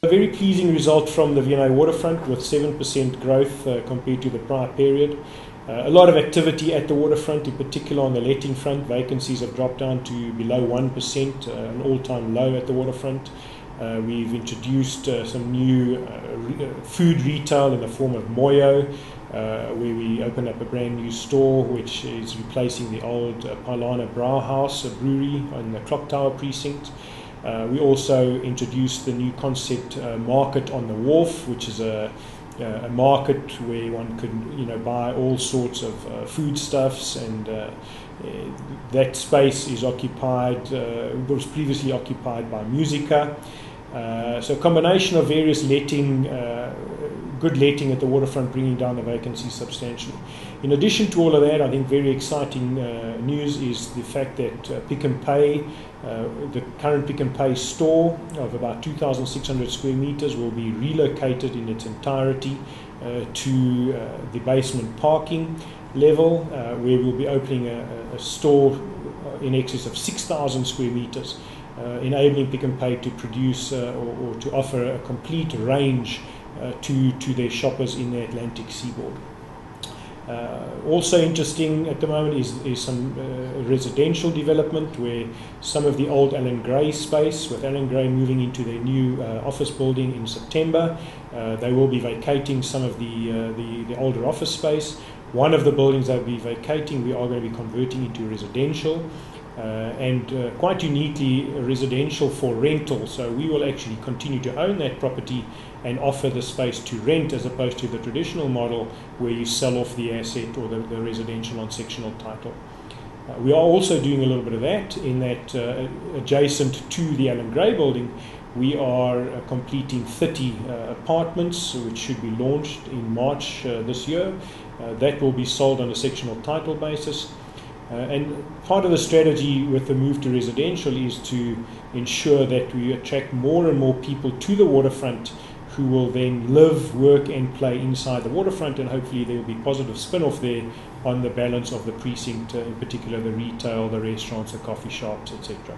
A very pleasing result from the V&A Waterfront with 7% growth compared to the prior period. A lot of activity at the waterfront, in particular on the letting front. Vacancies have dropped down to below 1%, an all-time low at the waterfront. We've introduced some new food retail in the form of Moyo, where we opened up a brand new store which is replacing the old Paulana Brauhaus brewery in the Clock Tower precinct. We also introduced the new concept market on the wharf, which is a market where one could buy all sorts of foodstuffs, and that space is occupied, was previously occupied by Musica. So a combination of various letting, good letting at the waterfront, bringing down the vacancies substantially. In addition to all of that, I think very exciting news is the fact that Pick n Pay, the current Pick n Pay store of about 2,600 square meters, will be relocated in its entirety to the basement parking level, where we'll be opening a store in excess of 6,000 square meters, enabling Pick n Pay to produce or to offer a complete range to their shoppers in the Atlantic seaboard. Also interesting at the moment is some residential development, where some of the old Allan Gray space, with Allan Gray moving into their new office building in September, they will be vacating some of the older office space. One of the buildings they'll be vacating, we are going to be converting into residential. And quite uniquely, residential for rental. So we will actually continue to own that property and offer the space to rent, as opposed to the traditional model where you sell off the asset or the residential on sectional title. We are also doing a little bit of that, in that adjacent to the Allan Gray building, we are completing 30 apartments, which should be launched in March this year. That will be sold on a sectional title basis. And part of the strategy with the move to residential is to ensure that we attract more and more people to the waterfront, who will then live, work and play inside the waterfront, and hopefully there will be positive spin-off there on the balance of the precinct, in particular the retail, the restaurants, the coffee shops, etc.